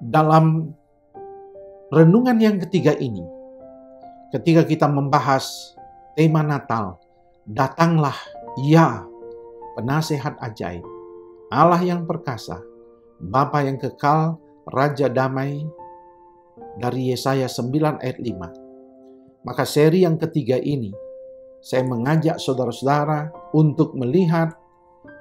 Dalam renungan yang ketiga ini, ketika kita membahas tema Natal, datanglah ya penasehat ajaib, Allah yang perkasa, Bapa yang kekal, Raja damai, dari Yesaya 9 ayat 5. Maka seri yang ketiga ini, saya mengajak saudara-saudara untuk melihat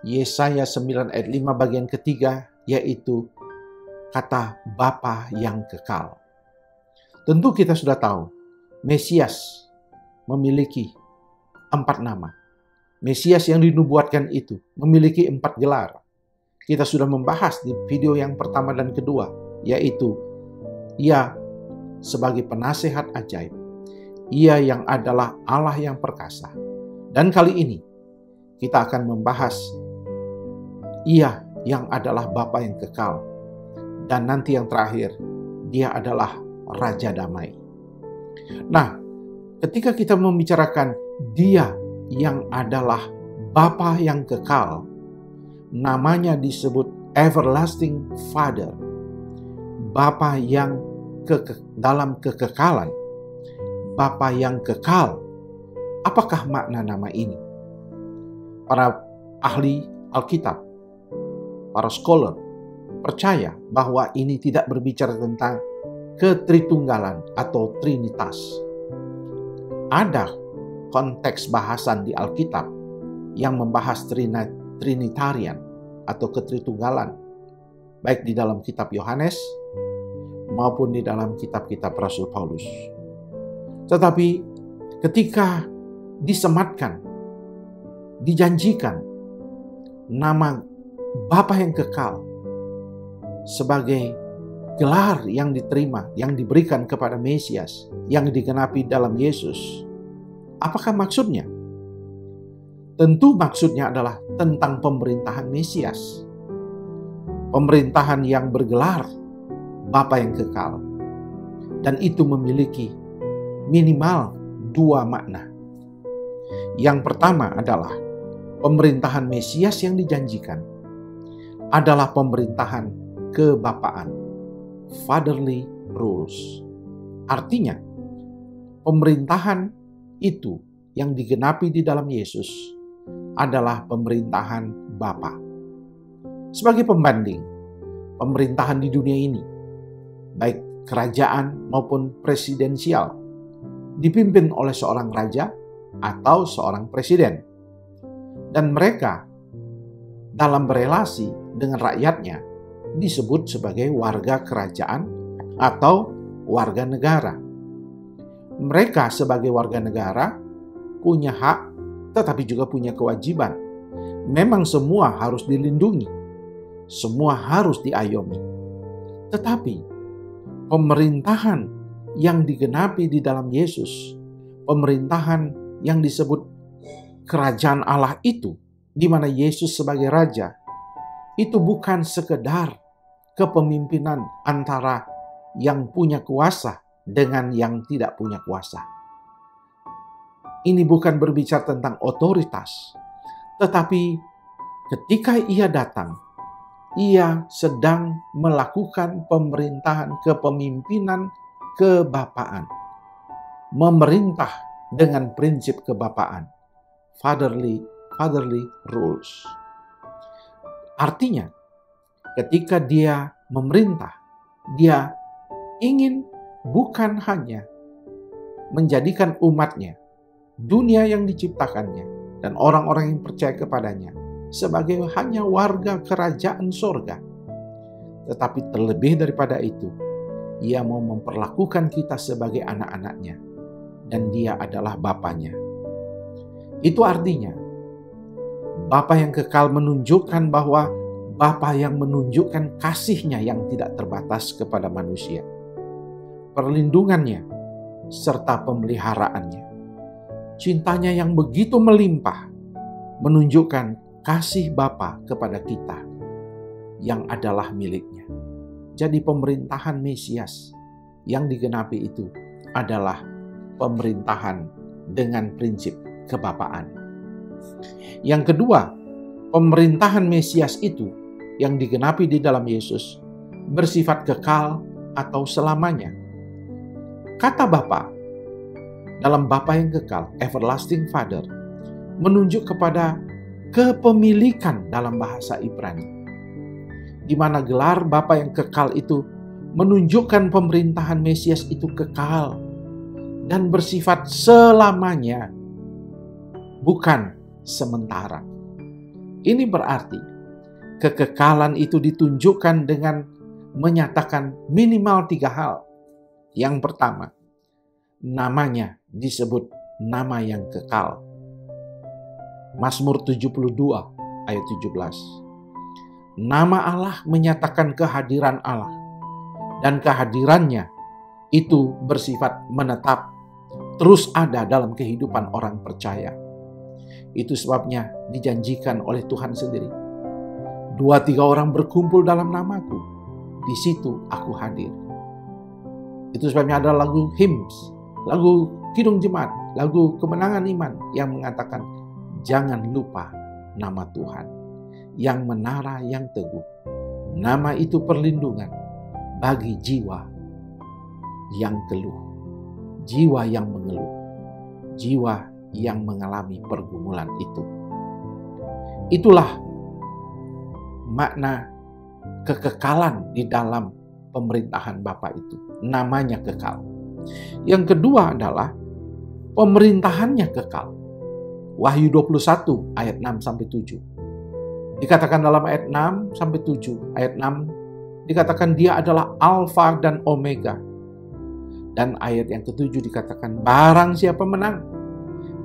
Yesaya 9 ayat 5 bagian ketiga, yaitu kata Bapa yang kekal. Tentu kita sudah tahu, Mesias memiliki 4 nama. Mesias yang dinubuatkan itu memiliki 4 gelar. Kita sudah membahas di video yang pertama dan kedua, yaitu Ia sebagai penasehat ajaib. Ia yang adalah Allah yang perkasa. Dan kali ini kita akan membahas Ia yang adalah Bapa yang kekal. Dan nanti yang terakhir, Dia adalah Raja damai. Nah, ketika kita membicarakan Dia yang adalah Bapa yang kekal, namanya disebut Everlasting Father, Bapa yang dalam kekekalan, Bapa yang kekal. Apakah makna nama ini? Para ahli Alkitab, para scholar percaya bahwa ini tidak berbicara tentang ketritunggalan atau trinitas. Ada konteks bahasan di Alkitab yang membahas Trinitarian atau ketritunggalan, baik di dalam kitab Yohanes maupun di dalam kitab-kitab Rasul Paulus. Tetapi ketika disematkan, dijanjikan nama Bapa yang kekal sebagai gelar yang diterima, yang diberikan kepada Mesias, yang digenapi dalam Yesus, apakah maksudnya? Tentu maksudnya adalah tentang pemerintahan Mesias. Pemerintahan yang bergelar Bapa yang kekal. Dan itu memiliki minimal 2 makna. Yang pertama adalah pemerintahan Mesias yang dijanjikan adalah pemerintahan kebapaan, fatherly rules. Artinya, pemerintahan itu yang digenapi di dalam Yesus adalah pemerintahan Bapa. Sebagai pembanding, pemerintahan di dunia ini, baik kerajaan maupun presidensial, dipimpin oleh seorang raja atau seorang presiden. Dan mereka dalam berelasi dengan rakyatnya disebut sebagai warga kerajaan atau warga negara. Mereka sebagai warga negara punya hak tetapi juga punya kewajiban. Memang semua harus dilindungi, semua harus diayomi. Tetapi pemerintahan yang digenapi di dalam Yesus, pemerintahan yang disebut kerajaan Allah itu, di mana Yesus sebagai raja, itu bukan sekedar kepemimpinan antara yang punya kuasa dengan yang tidak punya kuasa. Ini bukan berbicara tentang otoritas, tetapi ketika Ia datang, Ia sedang melakukan pemerintahan kepemimpinan kebapaan. Memerintah dengan prinsip kebapaan. Fatherly rules. Artinya, ketika Dia memerintah, Dia ingin bukan hanya menjadikan umatnya, dunia yang diciptakannya, dan orang-orang yang percaya kepadanya sebagai hanya warga kerajaan sorga. Tetapi terlebih daripada itu, Ia mau memperlakukan kita sebagai anak-anaknya, dan Dia adalah Bapanya. Itu artinya, Bapa yang kekal menunjukkan bahwa Bapa yang menunjukkan kasih-Nya yang tidak terbatas kepada manusia, perlindungannya, serta pemeliharaannya. Cintanya yang begitu melimpah menunjukkan kasih Bapa kepada kita yang adalah miliknya. Jadi pemerintahan Mesias yang digenapi itu adalah pemerintahan dengan prinsip kebapaan. Yang kedua, pemerintahan Mesias itu yang digenapi di dalam Yesus bersifat kekal atau selamanya. Kata Bapa dalam Bapa yang kekal, Everlasting Father, menunjuk kepada kepemilikan dalam bahasa Ibrani, di mana gelar Bapa yang kekal itu menunjukkan pemerintahan Mesias itu kekal dan bersifat selamanya, bukan sementara. Ini berarti kekekalan itu ditunjukkan dengan menyatakan minimal 3 hal. Yang pertama, namanya disebut nama yang kekal. Mazmur 72 ayat 17. Nama Allah menyatakan kehadiran Allah, dan kehadirannya itu bersifat menetap, terus ada dalam kehidupan orang percaya. Itu sebabnya dijanjikan oleh Tuhan sendiri. 2-3 orang berkumpul dalam namaku, di situ aku hadir. Itu sebabnya ada lagu hymns, lagu Kidung Jemaat, lagu Kemenangan Iman yang mengatakan, jangan lupa nama Tuhan, yang menara yang teguh. Nama itu perlindungan bagi jiwa yang keluh, jiwa yang mengeluh, jiwa yang mengalami pergumulan itu. Itulah makna kekekalan di dalam pemerintahan Bapa itu. Namanya kekal. Yang kedua adalah pemerintahannya kekal. Wahyu 21 ayat 6-7. Dikatakan dalam ayat 6-7, ayat 6 dikatakan dia adalah Alfa dan Omega. Dan ayat yang ke-7 dikatakan barang siapa menang,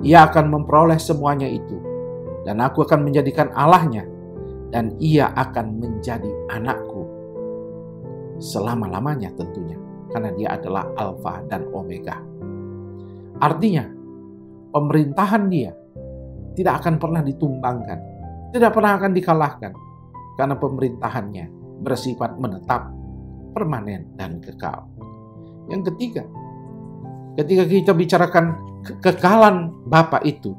ia akan memperoleh semuanya itu. Dan aku akan menjadikan Allahnya, dan ia akan menjadi anakku selama-lamanya tentunya. Karena dia adalah Alfa dan Omega. Artinya, pemerintahan dia tidak akan pernah ditumbangkan, tidak pernah akan dikalahkan. Karena pemerintahannya bersifat menetap, permanen, dan kekal. Yang ketiga, ketika kita bicarakan kekekalan Bapa itu,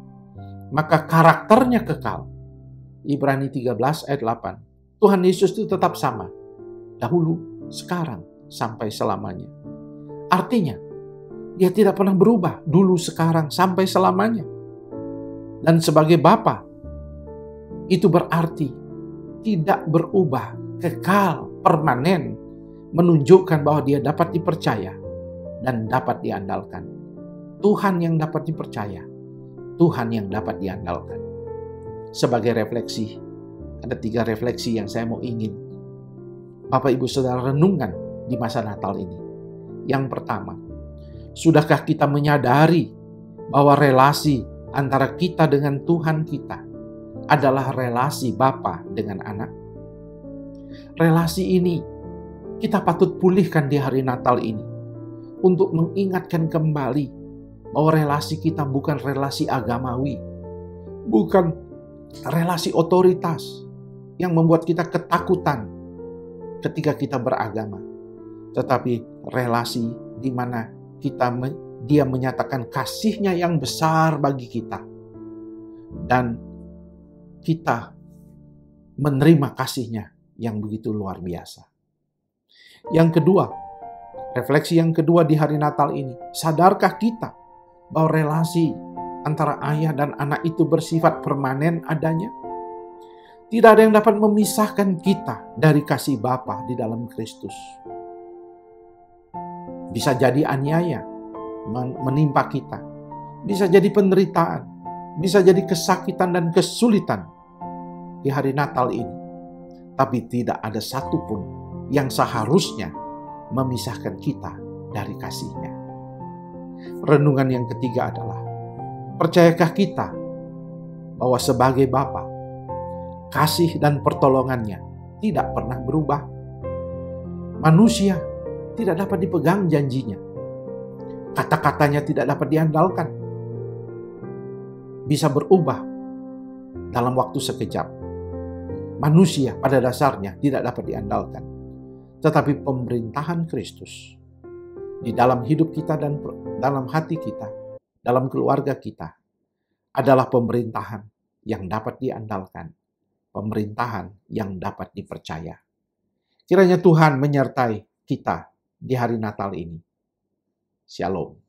maka karakternya kekal. Ibrani 13 ayat 8. Tuhan Yesus itu tetap sama. Dahulu, sekarang, sampai selamanya. Artinya, dia tidak pernah berubah. Dulu, sekarang, sampai selamanya. Dan sebagai Bapa, itu berarti tidak berubah, kekal, permanen, menunjukkan bahwa dia dapat dipercaya dan dapat diandalkan. Tuhan yang dapat dipercaya, Tuhan yang dapat diandalkan. Sebagai refleksi, ada 3 refleksi yang saya mau ingin Bapak Ibu Saudara renungkan di masa Natal ini. Yang pertama, sudahkah kita menyadari bahwa relasi antara kita dengan Tuhan kita adalah relasi Bapa dengan anak? Relasi ini kita patut pulihkan di hari Natal ini untuk mengingatkan kembali bahwa relasi kita bukan relasi agamawi, bukan relasi otoritas yang membuat kita ketakutan ketika kita beragama, tetapi relasi di mana dia menyatakan kasih-Nya yang besar bagi kita, dan kita menerima kasih-Nya yang begitu luar biasa. Yang kedua, refleksi yang kedua di hari Natal ini, sadarkah kita bahwa relasi antara ayah dan anak itu bersifat permanen adanya? Tidak ada yang dapat memisahkan kita dari kasih Bapa di dalam Kristus. Bisa jadi aniaya menimpa kita, bisa jadi penderitaan, bisa jadi kesakitan dan kesulitan di hari Natal ini. Tapi tidak ada satupun yang seharusnya memisahkan kita dari kasih-Nya. Renungan yang ketiga adalah, percayakah kita bahwa sebagai Bapa, kasih dan pertolongannya tidak pernah berubah? Manusia tidak dapat dipegang janjinya. Kata-katanya tidak dapat diandalkan. Bisa berubah dalam waktu sekejap. Manusia pada dasarnya tidak dapat diandalkan. Tetapi pemerintahan Kristus di dalam hidup kita dan dalam hati kita, dalam keluarga kita, adalah pemerintahan yang dapat diandalkan, pemerintahan yang dapat dipercaya. Kiranya Tuhan menyertai kita di hari Natal ini. Shalom.